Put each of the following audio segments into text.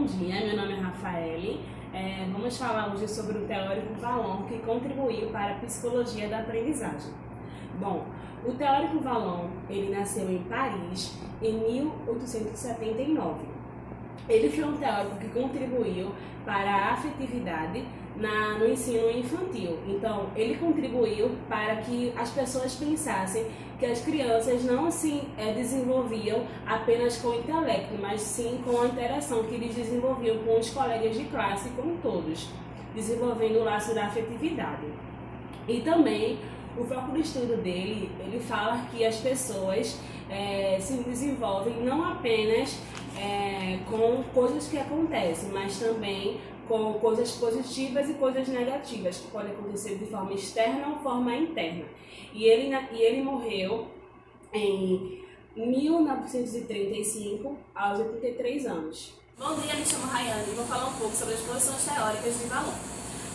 Bom dia, meu nome é Rafaele. Vamos falar hoje sobre o teórico Vallon, que contribuiu para a psicologia da aprendizagem. Bom, o teórico Vallon, ele nasceu em Paris em 1879. Ele foi um teórico que contribuiu para a afetividade no ensino infantil. Então, ele contribuiu para que as pessoas pensassem que as crianças não se desenvolviam apenas com o intelecto, mas sim com a interação que eles desenvolviam com os colegas de classe, com todos, desenvolvendo o laço da afetividade. E também, o foco do estudo dele, ele fala que as pessoas se desenvolvem não apenas com coisas que acontecem, mas também com coisas positivas e coisas negativas, que podem acontecer de forma externa ou forma interna. E ele morreu em 1935, aos 83 anos. Bom dia, me chamo Rayane e vou falar um pouco sobre as posições teóricas de Vallon.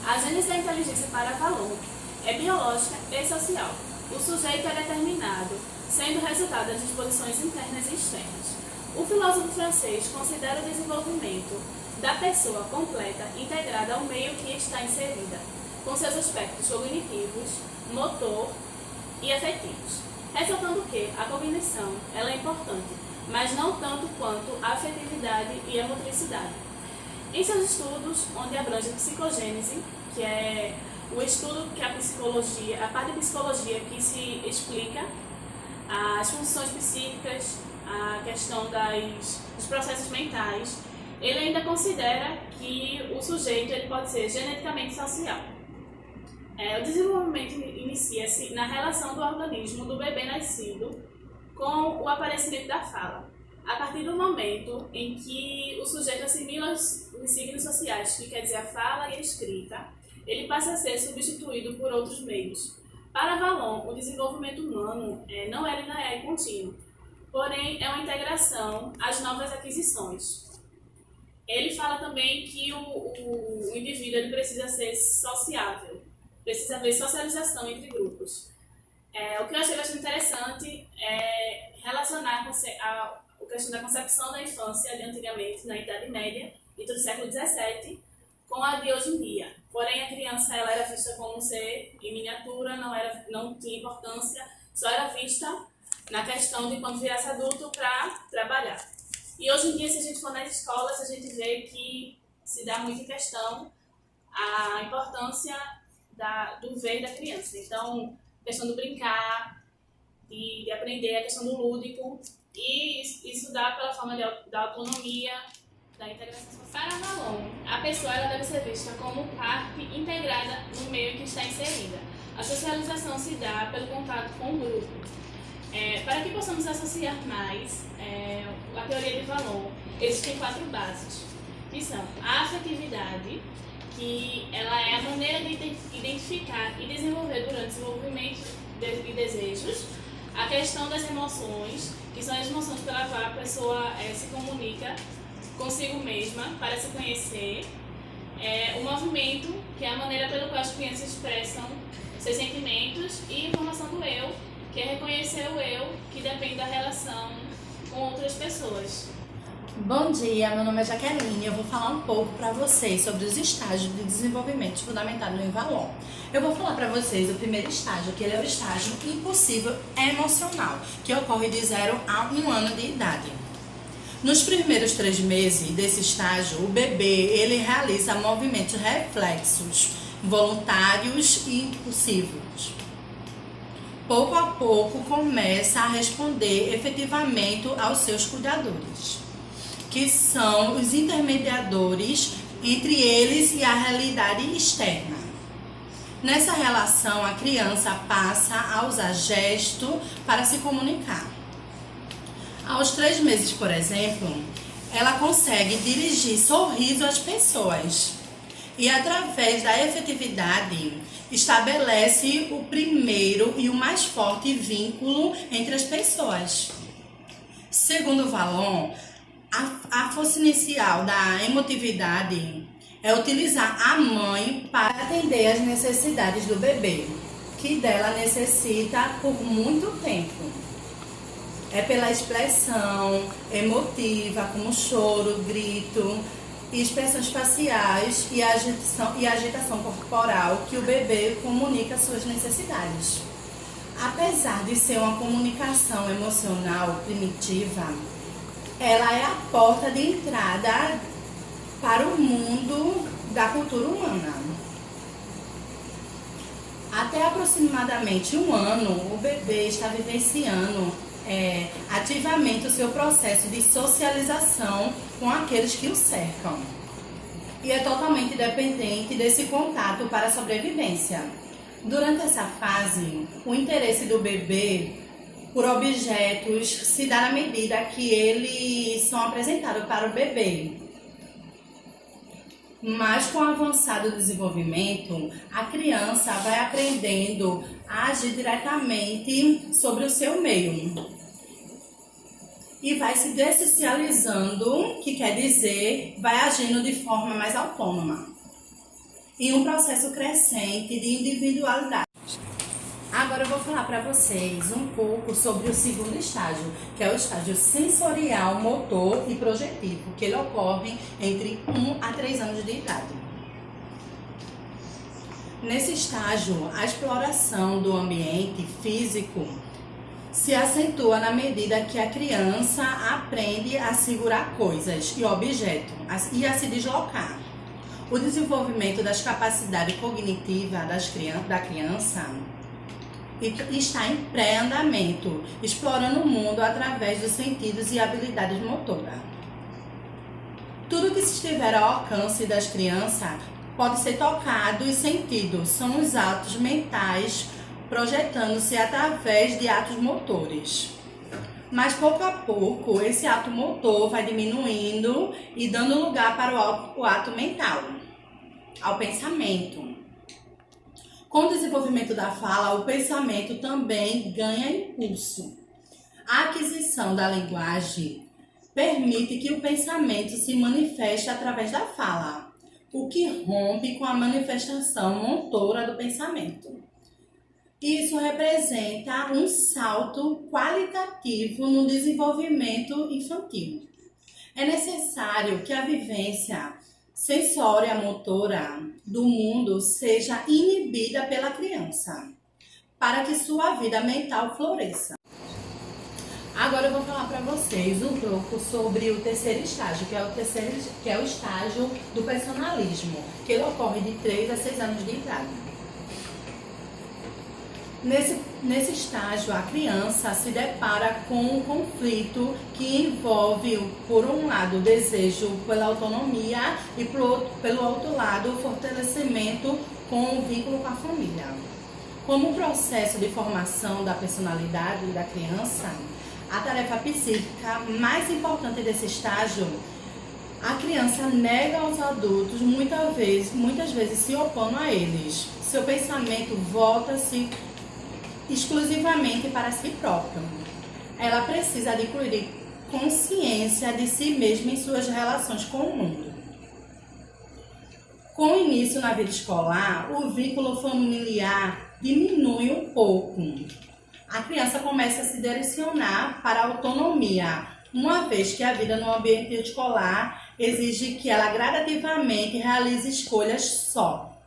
A gênese da inteligência para Vallon é biológica e social. O sujeito é determinado, sendo resultado das disposições internas e externas. O filósofo francês considera o desenvolvimento da pessoa completa, integrada ao meio que está inserida, com seus aspectos cognitivos, motor e afetivos, ressaltando que a cognição ela é importante, mas não tanto quanto a afetividade e a motricidade. Em seus estudos, onde abrange a psicogênese, que é o estudo que a parte de psicologia que se explica as funções psíquicas, a questão dos processos mentais, ele ainda considera que o sujeito ele pode ser geneticamente social. O desenvolvimento inicia-se na relação do organismo do bebê nascido com o aparecimento da fala. A partir do momento em que o sujeito assimila os signos sociais, que quer dizer a fala e a escrita, ele passa a ser substituído por outros meios. Para Vallon, o desenvolvimento humano não é linear e contínuo, porém é uma integração às novas aquisições. Ele fala também que o indivíduo ele precisa ser sociável, precisa haver socialização entre grupos. O que eu achei bastante interessante é relacionar a questão da concepção da infância de antigamente, na Idade Média e do século XVII, com a de hoje em dia. Porém, a criança ela era vista como um ser em miniatura, não tinha importância, só era vista na questão de quando virasse adulto para trabalhar. E hoje em dia, se a gente for nas escolas, a gente vê que se dá muita questão a importância do ver da criança. Então, a questão do brincar, de aprender, a questão do lúdico, e isso dá pela forma da autonomia, da integração social. Para Vallon, a pessoa ela deve ser vista como parte integrada no meio em que está inserida. A socialização se dá pelo contato com o grupo. Para que possamos associar mais a teoria de Vallon, existem 4 bases, que são a afetividade, que ela é a maneira de identificar e desenvolver durante o desenvolvimento de desejos, a questão das emoções, que são as emoções pela qual a pessoa se comunica consigo mesma para se conhecer, o movimento, que é a maneira pela qual as crianças expressam seus sentimentos, e a formação do eu, que é reconhecer o eu, que depende da relação com outras pessoas. Bom dia, meu nome é Jaqueline e eu vou falar um pouco para vocês sobre os estágios de desenvolvimento fundamentado no Vallon. Eu vou falar para vocês o primeiro estágio, que ele é o estágio impulsivo emocional, que ocorre de 0 a 1 ano de idade. Nos primeiros 3 meses desse estágio, o bebê ele realiza movimentos reflexos, voluntários e impulsivos. Pouco a pouco começa a responder efetivamente aos seus cuidadores, que são os intermediadores entre eles e a realidade externa. Nessa relação, a criança passa a usar gesto para se comunicar. Aos 3 meses, por exemplo, ela consegue dirigir sorriso às pessoas e, através da efetividade, estabelece o primeiro e o mais forte vínculo entre as pessoas. Segundo Vallon, a força inicial da emotividade é utilizar a mãe para atender às necessidades do bebê, que dela necessita por muito tempo. É pela expressão emotiva, como choro, grito, e expressões faciais e agitação corporal que o bebê comunica suas necessidades. Apesar de ser uma comunicação emocional primitiva, ela é a porta de entrada para o mundo da cultura humana. Até aproximadamente 1 ano, o bebê está vivenciando ativamente o seu processo de socialização com aqueles que o cercam. E é totalmente dependente desse contato para a sobrevivência. Durante essa fase, o interesse do bebê por objetos se dá na medida que eles são apresentados para o bebê. Mas com o avançado desenvolvimento, a criança vai aprendendo a agir diretamente sobre o seu meio. E vai se dessocializando, que quer dizer, vai agindo de forma mais autônoma. Em um processo crescente de individualidade. Agora eu vou falar para vocês um pouco sobre o segundo estágio, que é o estágio sensorial, motor e projetivo, que ele ocorre entre 1 a 3 anos de idade. Nesse estágio, a exploração do ambiente físico se acentua na medida que a criança aprende a segurar coisas e objetos e a se deslocar. O desenvolvimento das capacidades cognitivas da criança está em pré-andamento, explorando o mundo através dos sentidos e habilidades motoras. Tudo que estiver ao alcance das crianças pode ser tocado e sentido, são os atos mentais projetando-se através de atos motores. Mas pouco a pouco, esse ato motor vai diminuindo e dando lugar para o ato mental, ao pensamento. Com o desenvolvimento da fala, o pensamento também ganha impulso. A aquisição da linguagem permite que o pensamento se manifeste através da fala, o que rompe com a manifestação motora do pensamento. Isso representa um salto qualitativo no desenvolvimento infantil. É necessário que a vivência sensória motora do mundo seja inibida pela criança, para que sua vida mental floresça. Agora eu vou falar para vocês um pouco sobre o terceiro estágio, que é o estágio do personalismo, que ele ocorre de 3 a 6 anos de idade. Nesse estágio, a criança se depara com um conflito que envolve, por um lado, o desejo pela autonomia e, pelo outro lado, o fortalecimento com o vínculo com a família. Como processo de formação da personalidade da criança, a tarefa psíquica mais importante desse estágio, a criança nega aos adultos, muitas vezes se opondo a eles. Seu pensamento volta-se exclusivamente para si própria. Ela precisa adquirir consciência de si mesma em suas relações com o mundo. Com o início na vida escolar, o vínculo familiar diminui um pouco. A criança começa a se direcionar para a autonomia, uma vez que a vida no ambiente escolar exige que ela gradativamente realize escolhas só,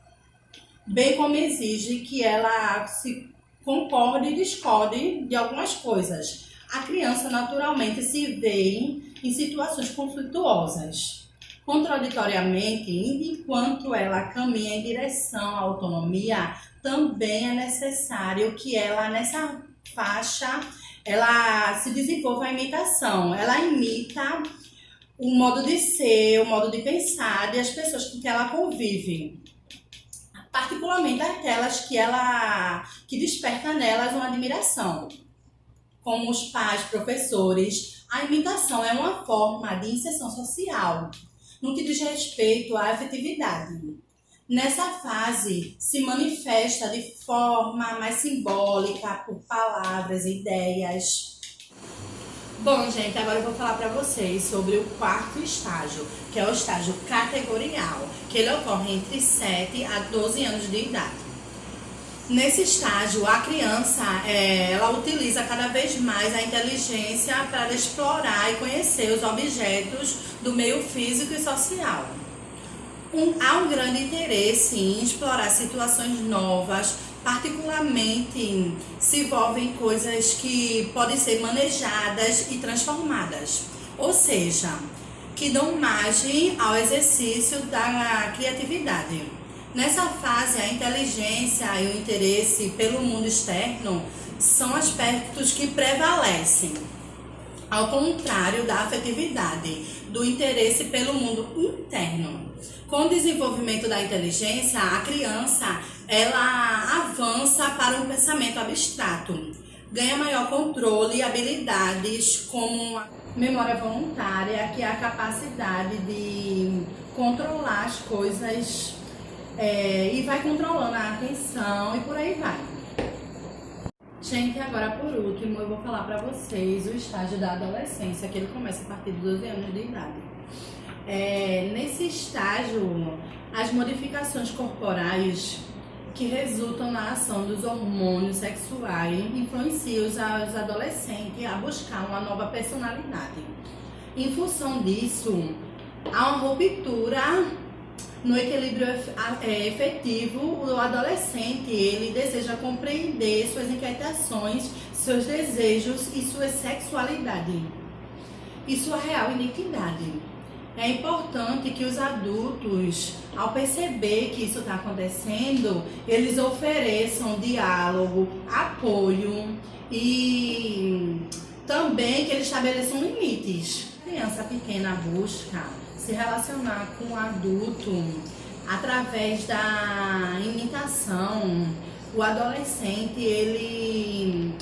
bem como exige que ela se concorde e discorde de algumas coisas. A criança naturalmente se vê em situações conflituosas. Contraditoriamente, enquanto ela caminha em direção à autonomia, também é necessário que ela, nessa faixa, ela se desenvolva a imitação. Ela imita o modo de ser, o modo de pensar das pessoas com que ela convive. Particularmente aquelas que desperta nelas uma admiração, como os pais, professores. A imitação é uma forma de inserção social, no que diz respeito à afetividade. Nessa fase, se manifesta de forma mais simbólica, por palavras, ideias. Bom, gente, agora eu vou falar para vocês sobre o quarto estágio, que é o estágio categorial, que ele ocorre entre 7 a 12 anos de idade. Nesse estágio, a criança ela utiliza cada vez mais a inteligência para explorar e conhecer os objetos do meio físico e social. Há um grande interesse em explorar situações novas, particularmente se envolvem coisas que podem ser manejadas e transformadas, ou seja, que dão margem ao exercício da criatividade. Nessa fase, a inteligência e o interesse pelo mundo externo são aspectos que prevalecem, ao contrário da afetividade, do interesse pelo mundo interno. Com o desenvolvimento da inteligência, a criança ela avança para um pensamento abstrato, ganha maior controle e habilidades como a memória voluntária, que é a capacidade de controlar as coisas e vai controlando a atenção e por aí vai. Gente, agora por último eu vou falar para vocês o estágio da adolescência, que ele começa a partir de 12 anos de idade. Nesse estágio, as modificações corporais que resultam na ação dos hormônios sexuais influenciam os adolescentes a buscar uma nova personalidade. Em função disso, há uma ruptura no equilíbrio efetivo. O adolescente ele deseja compreender suas inquietações, seus desejos e sua sexualidade e sua real identidade. É importante que os adultos, ao perceber que isso está acontecendo, eles ofereçam diálogo, apoio e também que eles estabeleçam limites. A criança pequena busca se relacionar com o adulto através da imitação. O adolescente ele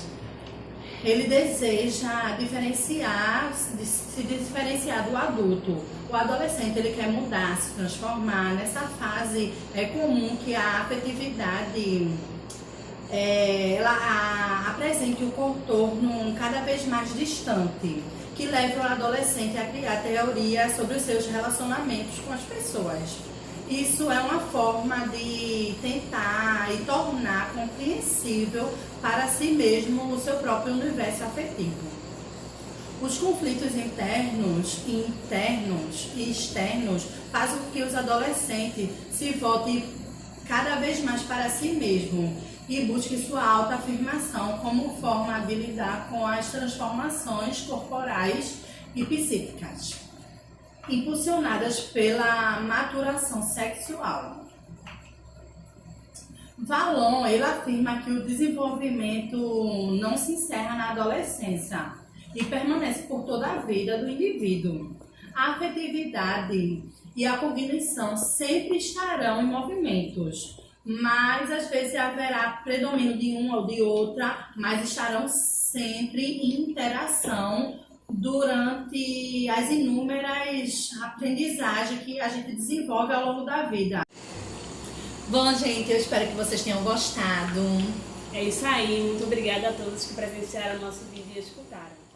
deseja se diferenciar do adulto. O adolescente ele quer mudar, se transformar. Nessa fase é comum que a afetividade ela apresente o contorno cada vez mais distante, que leva o adolescente a criar teorias sobre os seus relacionamentos com as pessoas. Isso é uma forma de tentar e tornar compreensível para si mesmo o seu próprio universo afetivo. Os conflitos internos e externos fazem com que os adolescentes se voltem cada vez mais para si mesmo e busquem sua autoafirmação como forma de lidar com as transformações corporais e psíquicas, impulsionadas pela maturação sexual. Vallon ele afirma que o desenvolvimento não se encerra na adolescência e permanece por toda a vida do indivíduo. A afetividade e a cognição sempre estarão em movimentos, mas às vezes haverá predomínio de uma ou de outra, mas estarão sempre em interação durante as inúmeras aprendizagens que a gente desenvolve ao longo da vida. Bom, gente, eu espero que vocês tenham gostado. É isso aí, muito obrigada a todos que presenciaram o nosso vídeo e escutaram.